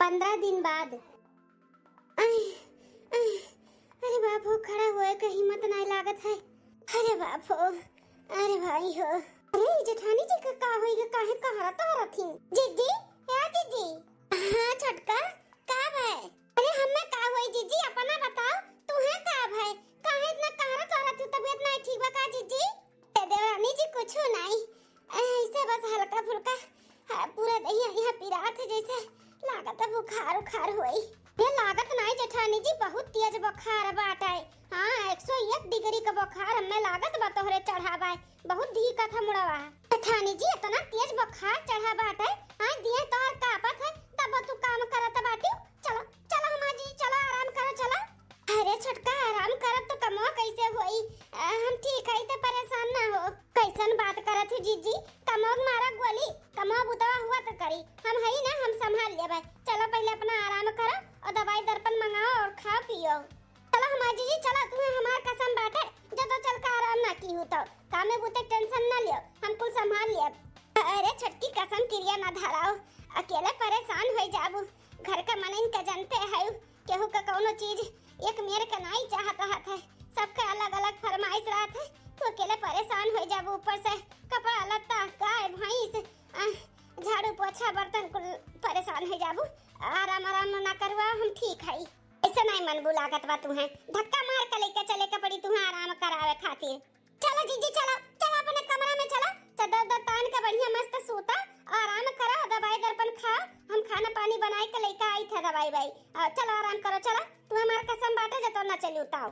15 दिन बाद। अरे बाप हो, खड़ा हुए का हिम्मत नहीं लागत है। अरे बाप हो, अरे भाई हो। अरे जेठानी जी का होइगा, काहे कहरा तहरा थी जीजी? या जीजी? हां छोटका, का भाई? अरे हमें का होई जीजी, अपना बताओ। तुम्हें का भाई? काहे इतना कहरा तहरा थी? तबीयत नहीं ठीक बा का जीजी? देवरानी जी कुछ नहीं, ऐसे बस हल्का फुल्का पूरा दहिया यहाँ पिरात है, जैसे लागत बुखार उखार होई। ये लागत नहीं जेठानी जी, बहुत तेज बुखार बाटे। हां 101 डिग्री का बुखार हमें लागत बा तोहरे चढ़ा बा, बहुत धी का था मुड़वा। जेठानी जी इतना तेज बुखार चढ़ा बाटे, हां दिए तोहर कापत है, तब तू काम करत बाटी। चलो चलो हमार जी, चलो आराम करो चलो। अरे छोटका आराम करत तो कमवा कैसे होई? हम ठीक है तो परेशान ना हो। कैसन बात करत है जीजी? कमवा मारा गोली, कमवा बुतवा हुआ तो करी, हम है ना, हम संभाल लेबे। चलो पहले अपना आराम करो और दवाई दर्पण मंगाओ और खाओ पियो। चलो हमार जीजी चलो, तुम्हें हमार कसम बाटे, जब चल का आराम ना की हो तो कामे बुते टेंशन ना लियो, हम कुल संभाल लेब। अरे छोटकी कसम क्रिया ना धराओ, अकेले परेशान हो जाबू। घर का मनइन का जानते है, केहू का कोनो चीज एक मेरे का नहीं चाहता है, सबका अलग अलग फरमाइश रहत है। तो अकेले परेशान हो जाबू, ऊपर से कपड़ा लत्ता गाय भैंस झाड़ू पोछा बर्तन कुल परेशान हो जाबू। आराम आराम ना करवा, हम ठीक है। ऐसे नहीं मन बुलागत बा तुम्हें, धक्का मार के लेके चले के पड़ी तुम्हें आराम करावे खातिर। चलो जीजी चलो चलो अपने कमरा में चलो, चादर तान के बढ़िया मस्त सूता, आराम करो, दवाई दर्पण खाओ, हम खाना पानी बनाए के लेके आई थे दवाई भाई। चलो आराम करो चलो, तुम्हें हमार कसम बाटे जतो ना चली उताओ।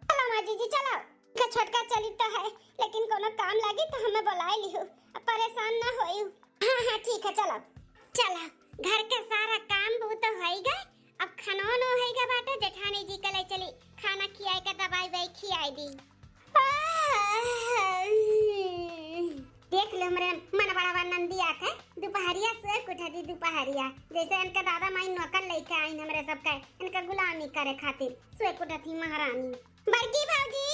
चलो माँ जीजी चलो, का छोटका चली तो है, लेकिन कोनो काम लगी तो हमें बुलाए लियो, परेशान ना होइयो। हाँ हाँ ठीक है चलो चलो। घर के सारा काम वो तो हो गए, अब खाना नो होएगा बाटे, जेठानी जी के ले चली खाना खियाए के दवाई वही खियाई दी। देख लो मेरे मन बड़ा नंदिया के दोपहरिया से कुठा दी दोपहरिया, जैसे इनका दादा माई नौकर लेके आई हमरे सबका इनका गुलामी करे खातिर सोए कुठा थी महारानी। बड़की भौजी,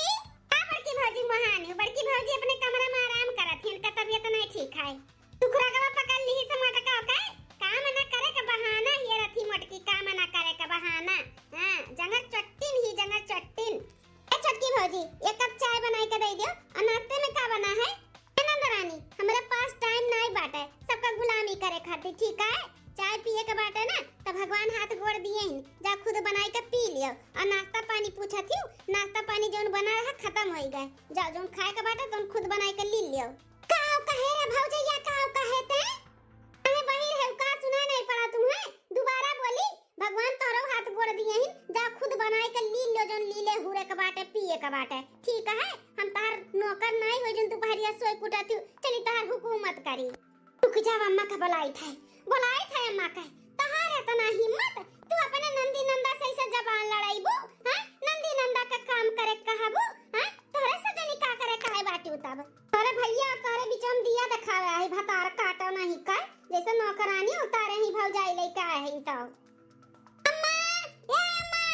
बड़की भौजी महानी, बड़की भौजी अपने कमरे में आराम करत थी, इनका तबीयत नहीं ठीक है। टुकड़ा का पकड़ ली से मटका का काम ना करे का बहाना ये रथी मटकी, काम ना करे का बहाना। हां जंगल चट्टिन ही जंगल चट्टिन। ए छोटकी भौजी एक कप चाय बनाई के दे दियो, और नाश्ते में का बना है? नंदरानी हमारे पास टाइम नहीं बाटे सबका गुलामी करे खातिर, ठीक है? चाय पिए के बाटे ना तो भगवान हाथ गोड़ दिए हैं, जा खुद बनाई के पी लियो। और नाश्ता पानी पूछा थी, नाश्ता पानी जोन बना रहा खत्म हो गए, जा जोन खाए के बाटे तो खुद बनाई के ली लियो। काओ कहे रे भौजैया, काओ कहे ते? अरे बहिर है का सुना नहीं पड़ा तुम्हें? दोबारा बोली, भगवान तोरो हाथ गोड़ दिए हैं, जा खुद बनाई के ली लियो जोन लीले हुरे के बाटे पिए के बाटे, ठीक है? हम तार नौकर नहीं हो जोन दोपहरिया सोए कुटाती, चली तार हुकूमत करी। रुक जा, अम्मा का बुलाई थे अम्मा का, तहारे तना हिम्मत, तू अपने नंदी नंदा से जबान लड़ाईबू? हां नंदी नंदा का काम करे कहबू? हां तोरे से जनी का करे काहे बाटी तब? अरे भैया तारे बीच हम दिया दिखावे है, भतार काटा नहीं का, जैसे नौकरानी उतारे ही भौजाई लेके आए हैं तो। अम्मा ए अम्मा,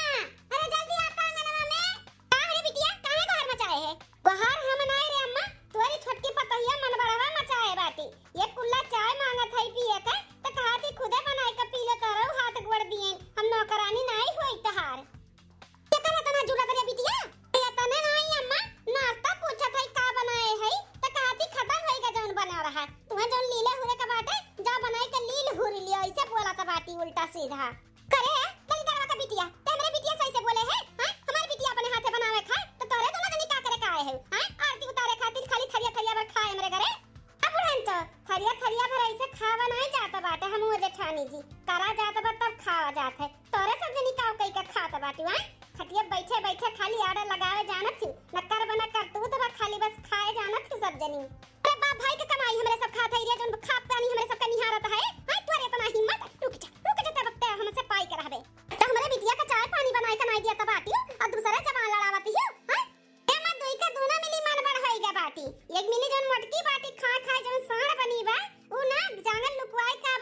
अरे जल्दी आ आंगनवा में। का रे बिटिया, काहे बाहर मचाए है? बाहर हम नहीं रे अम्मा, तोरी छोटकी पतोहिया मन बड़ावा मचाए बाटी, ये कुल्ला चाय मांगत है पिए के, तो कहा थी खुदे बनाई के पी ले, तारो हाथ गोड़ दिए, हम नौकरानी नहीं होई तहार। क्या करे तना झूला करे बिटिया? ये तने नहीं अम्मा, नाश्ता पूछा था का बनाए है, तो कहा थी खत्म होएगा जोन बना रहा, तुम्हें जोन लीले हुए के बाटे जा बनाई के लील हुरी लियो, ऐसे बोला था बाटी उल्टा सीधा। करे जल्दी करवा का बिटिया, ते मेरे बिटिया सही से बोले है? हां हमारी बिटिया अपने हाथे बनावे खाए, तो तोरे दोनों जनी का करे का आए है? हां आरती उतारे खातिर खाली थरिया थरिया भर खाए मेरे घरे? अब रहन तो थरिया भर ऐसे खावा नहीं जाता बाटे, हम वो जेठानी जी करा जाता बा तब खावा जात है, तोरे सब जनी काव कई का खाता बाटी। हां खटिया बैठे बैठे खाली आड़े लगावे जानत थी, नक्कर बना कर तू तो खाली बस खाए जानत थी सब जनी। अरे बाप भाई के कमाई हमरे सब खात है, जोन खा पानी हमरे सब का निहारत है। हां तोरे इतना हिम्मत, रुक जा तब तक हमसे पाई के रहबे, तो हमरे बिटिया का चाय पानी बनाए के नहीं दिया त बाटी, और दूसरा जबान लड़ावती है। हां ए मत दोई का दोना मिली मन बड़ होइगा बाटी, एक मिली जोन मटकी बाटी खा खा जोन साड़ बनी बा, उ ना जांगल लुकवाई का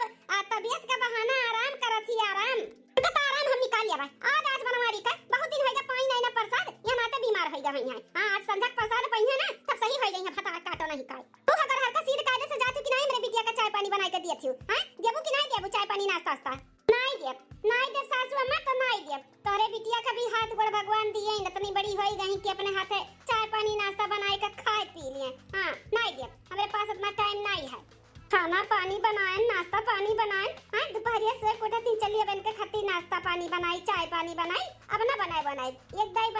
तबीयत का बहाना आराम करत ही आराम, तो आराम हम निकाल लिया भाई। आज बनवारी का बहुत दिन होइगा पानी नहीं ना प्रसाद, ये माते बीमार होइगा भई है। हां आज संध्या प्रसाद पहिए ना तब सही हो जाइए, फटा काटो नहीं काय। तू अगर हल्का सीध कायदे से जातू कि नहीं मेरे बिटिया का चाय पानी बनाई के दिए थी, हां देबू कि नहीं देबू चाय पानी नाश्ता? कोठा तीन चलिए बन के खत्ती नाश्ता पानी बनाई चाय पानी बनाई अब ना बनाई एक दाई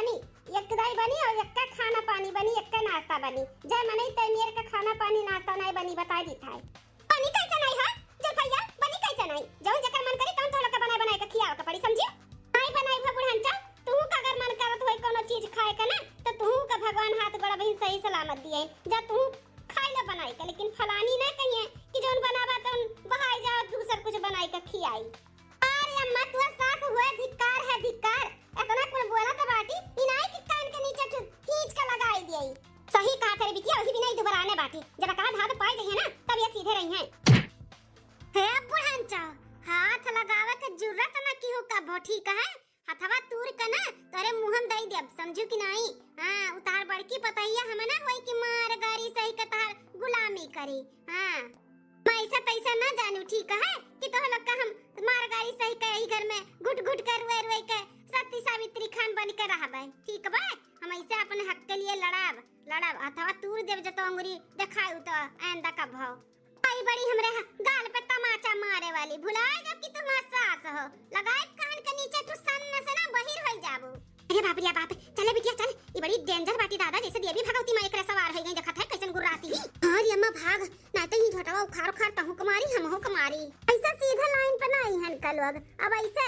बनी और एक का खाना पानी बनी एक का नाश्ता बनी जय मने तैमेर का खाना पानी नाश्ता नहीं बनी बता दी था पानी कैसे नहीं है जल भैया बनी कैसे नहीं जौन जकर मन करे तौन तो लोग के बनाए के खियाव के पड़ी समझियो नहीं बनाई भा बुढ़ानचा तू का अगर मन करत होई कोनो चीज खाए के ना तो तू का भगवान हाथ बड़ा बहिन सही सलामत दिए जा तू खाई ले बनाई के लेकिन फलानी ना कहिए कि जौन बनावा तौन बहाई जा दूसर कुछ बनाई के खियाई अरे अम्मा तू सास हुए धिक्कार इतना कुल बोला तो बाटी इनाई के कान के नीचे खींच के लगाई दिए सही कहा तेरे बिटिया वही भी नहीं दोबारा आने बाटी जब का धात पाई जाइए ना तब ये सीधे रही हैं हे बुढ़ानचा हाथ लगावे के जरूरत ना की हो का भोठी का है हथवा तूर के ना तोरे मुंह में दई देब समझू कि नहीं हां उतार बड़की पतैया हम ना होई कि मार गारी सही के तार गुलामी करी हां मैं ऐसा तैसा ना जानू ठीक है कि तो लोग का हम मार गारी सही के ही घर में घुट घुट कर रोए के सती सावित्री खान बन के रहबे ठीक बा हम ऐसे अपने हक के लिए लड़ब अथवा तूर देव जतो अंगुरी देखाऊ तो आंदा का भाव आई बड़ी हमरे गाल पे तमाचा मारे वाली भुलाए जब कि तुम सास हो लगाए कान के नीचे तू सन्न से ना बहिर होई जाबू अरे बाप रे बाप चले बिटिया चल ये बड़ी डेंजर बाटी दादा जैसे देवी भगवती मां एकरा सवार हो गई देखत है कैसन गुर्राती ही अरे अम्मा भाग ना तो ही झोटवा उखाड़ तहु कुमारी हमहु कुमारी ऐसा सीधा लाइन पे नहीं हन का लोग अब ऐसे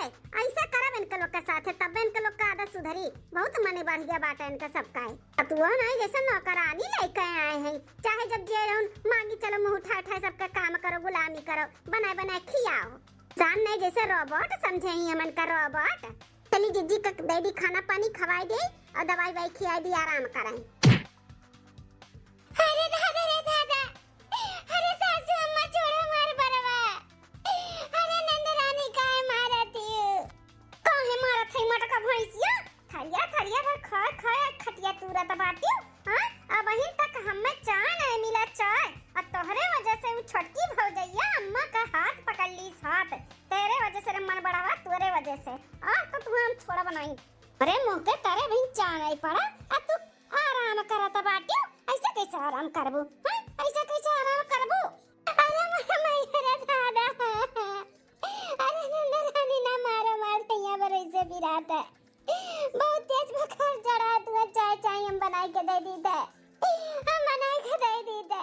करब इनके लोग के साथ तब इनके लोग का आदत सुधरी बहुत मने बढ़ गया बाटा इनका सबका है अब तू नहीं जैसे नौकरानी लेके आए हैं चाहे जब जे मांगी चलो मुंह उठा सबका काम करो गुलामी करो बनाए खियाओ जान नहीं जैसे रोबोट समझे ही हमन का रोबोट चली जिज्जी का डैडी खाना पानी खवाई दे और दवाई वाई खिलाई दी आराम कराई अरे दादा अरे सासू अम्मा छोड़ो मार बरवा अरे नंदरानी काहे मारती काहे मारत है मटका भैंसिया थरिया भर खा खटिया तुरत बाटी हां अब वहीं तक हमें चाय नहीं मिला चाय और तोहरे वजह से वो छोटकी भौजैया अम्मा का हाथ पकड़ ली हाथ तेरे वजह से मन बढ़ावा तोरे वजह से आज तो तू हम छोड़ा बनाई अरे मोके तारे भी चाय नहीं पड़ा अब तू आराम करत बाटी ऐसे कैसे आराम करबू हां ऐसे कैसे आराम करबू अरे मेरे दादा अरे नंदरानी ना मारते यहाँ पर ऐसे बिरात है बहुत तेज बुखार चढ़ा तू चाय हम बनाई के दे दी थे हम बनाई के दे दी थे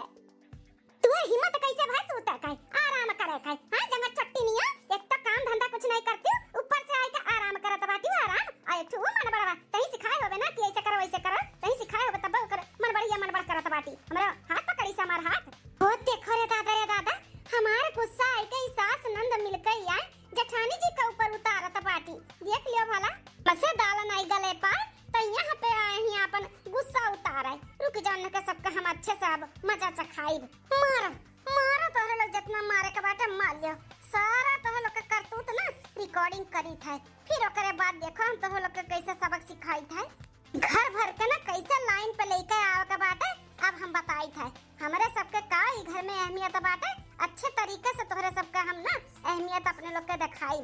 तू हिम्मत कैसे भाई सोता काय आराम करे काय हां जंगल चट्टी नहीं है एक तो काम धंधा कुछ नहीं करती ऊपर से आई के आराम करत बाटी आराम आए तू मन बड़ा तही सिखाए होबे ना कि ऐसे करो वैसे करो तही सिखाए होबे तब कर मन बड़ करत बाटी हमरा हाथ पकड़ी से हमार हाथ हो देखो रे दादा हमारे गुस्सा आई के सास नंद मिल के आए जेठानी जी के ऊपर उतारत बाटी देख लियो भला बसे दाल नहीं गले पर तो यहाँ पे आए हैं अपन गुस्सा उतारे रुक जाने के सबका हम अच्छे से अब मजा चखाइब मारो तोहरे लोग जितना मारे के बाटे मार लियो सारा तोहरे लोग के करतूत ना रिकॉर्डिंग करी था फिर ओकरे बाद देखो हम तोहरे लोग के कैसे सबक सिखाई था घर भर के ना कैसे लाइन पे लेके आवे के बाटे अब हम बताई था हमरे सबके का ई घर में अहमियत बाटे अच्छे तरीके से तोहरे सबका हम ना अहमियत अपने लोग के दिखाई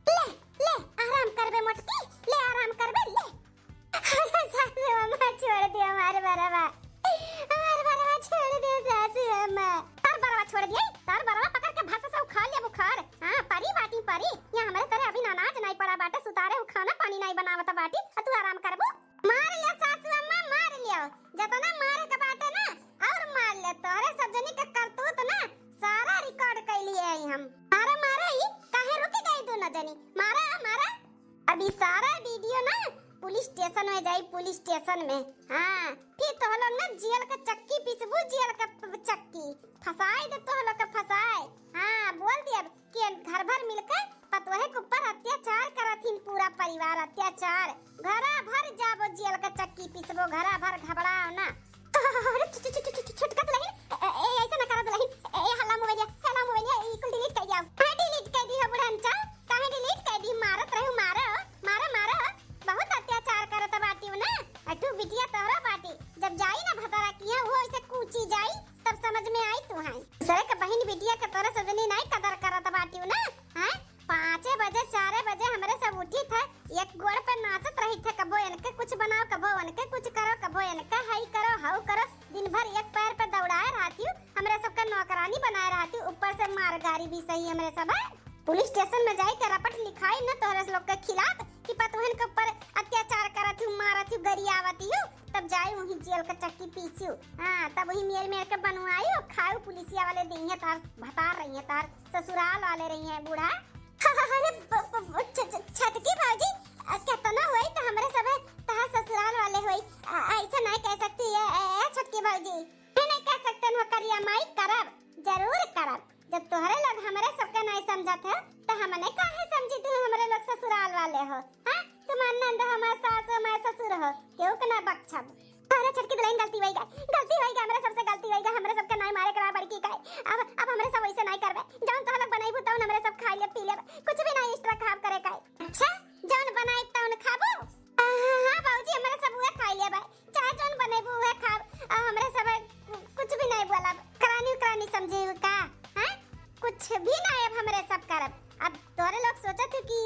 ले आराम करबे मोटकी ले आराम करबे ले सासू अम्मा छोड़ दिया हमारे बरवा छोड़ दे सासू अम्मा तार बरवा छोड़ दिए तार बरवा पकड़ के भाषा से उखा लिया बुखार हां परी यहाँ हमारे तरह अभी अनाज नहीं पड़ा बाटे सुतारे खाना पानी नहीं बनावत बाटी तू आराम करबो मार लिया सासू अम्मा मार लियो जतना मारे के बाटे ना और मार ले तोरे सब जनी के करतूत ना सारा रिकॉर्ड कर लिए हम मारा ही काहे रुक गई तू न जनी मारा अभी सारा वीडियो ना पुलिस स्टेशन में जाई पुलिस स्टेशन में हां फिर तो लोग ना जेल का चक्की पिसबू जेल का चक्की फसाई दे तो लोग का फसाए हां बोल दिया कि घर भर मिलकर पतोहे के ऊपर अत्याचार करथिन पूरा परिवार अत्याचार घरा भर जाबो जेल का चक्की पिसबो घरा भर घबराओ ना अरे छटकत लगी ऐसा ना करत लगी हल्ला मोबाइल ई कुल डिलीट कर दिया डिलीट कर दी है बुढ़ानचा काहे डिलीट कर दी मारत रहू मारो बहुत अत्याचार करत बाटी ना अटू बिटिया तोरा बाटी जब जाई ना भतरा किया वो ऐसे कूची जाई तब समझ में आई तू है सरे के बहन बिटिया के तोरा सजनी नहीं कदर करत बाटी ना हैं 5 बजे 4 बजे हमरे सब उठी था एक गोड़ पे नाचत रही थे कबो इनके कुछ बनाओ कबो उनके कुछ करो कबो इनका हाई करो हाउ करो दिन भर एक पैर पे दौड़ाए रहती हूं हमरे सबका नौकरानी बनाए रहती ऊपर से मार गारी भी सही हमरे सब पुलिस स्टेशन में जाई के रपट लिखाई न तोहरे लोग के खिलाफ कि पतोहन के ऊपर अत्याचार करत हूँ, मारत हूँ, गरियावत हूँ, तब जाई वही जेल का चक्की पीसियो। हां तब वही मेल मेल के बनवाई और खाऊ पुलिसिया वाले दी है तार बता रही है तार ससुराल वाले रही है बूढ़ा। अरे छटकी भाजी कितना होई त हमरे सब तार ससुराल वाले होई ऐसा नहीं कह सकती है छटकी भाजी। नहीं कह सकते न करिया माई करब जरूर करब। जब तोहरे लोग हमारे सबके नहीं समझत है तो हमने काहे समझी तू हमारे लोग ससुराल वाले हो। हां तुम नंद हमारे सास हमारे ससुर हो क्यों के ना बख्शब। अरे छटकी दलाइन गलती होई हमरा सबसे गलती होई हमरा सबके नहीं मारे करा बड़की काहे। अब हमरे सब वैसे नहीं करबे जौन तोह लोग बनाइबू तौन हमरे सब खा ले पी ले कुछ भी नहीं एक्स्ट्रा खाब करे काहे। अच्छा जौन बनाइब तौन खाबू। हां बाबूजी हमरे सब उहे खाई लेबे चाहे जौन बनाइबू उहे खाब हमरे सब कुछ भी नहीं बोलब करानी समझे का। हां कुछ भी नहीं अब हमरे सब करब। अब तोरे लोग सोचत कि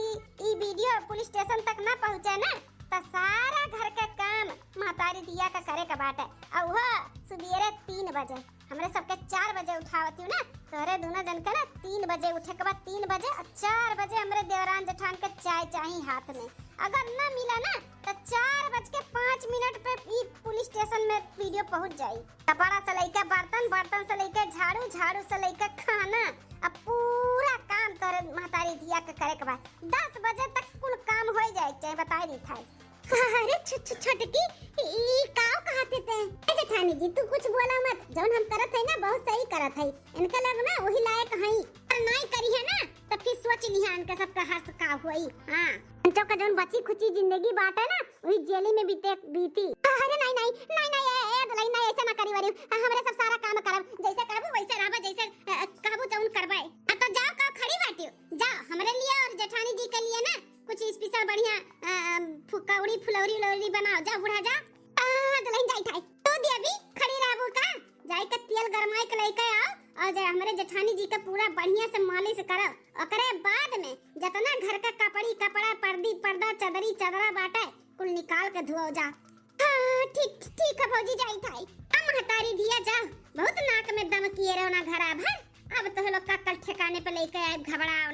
ई वीडियो पुलिस स्टेशन तक ना पहुंचे ना तो सारा घर के काम महतारी दिया का करे का बात है। और वो सुबेरे 3 बजे हमरे सबके 4 बजे उठावती हूँ ना तोरे दोनों जन के ना 3 बजे उठे के बाद 3 बजे और 4 बजे हमरे देवरान जेठान के चाय चाहिए हाथ में। अगर ना मिला ना तो 4:05 पे ई पुलिस स्टेशन में वीडियो पहुंच जाई। कपड़ा से लेके बर्तन से लेके झाड़ू से लेके खाना अब पूरा काम तोरे महतारी दिया के करे के बाद 10 बजे तक कुल काम हो जाए चाहे बताई दी था। अरे छटकी ई काव कहते थे ए जेठानी जी तू कुछ बोला मत जौन हम करत है ना बहुत सही करत है इनके लग ना वही लायक है और नहीं करी है ना तो फिर सोच लिया इनका सबका हंस का होई। हां तो का जौन बची खुची जिंदगी बाटे ना वही जेल में बीती। अरे नहीं ए दलाई नहीं ऐसा ना करी वरी हमरे सब सारा काम करब जैसे कहबू वैसे रहबे जैसे कहबू जौन करबे। तो जाओ का खड़ी बाटी जाओ हमरे लिए और जेठानी जी के लिए ना कुछ स्पेशल बढ़िया फुकौड़ी फुलौरी बनाओ जा बूढ़ा जा। दलाई जाई थाई तो देवी खड़ी रहबू का जाई के तेल गरमाई के लेके आओ और जे हमरे जेठानी जी का पूरा बढ़िया से मालिश करो ओकरे बाद में जितना घर का कपड़ा पर्दा चदरा बाटे कुल निकाल के धोओ जा। हां ठीक है भौजी जाई थाई हम हतारी दिया जा बहुत नाक में दम किए रहो ना घर अब तो लोग का कल ठिकाने पे लेके आए घबराओ।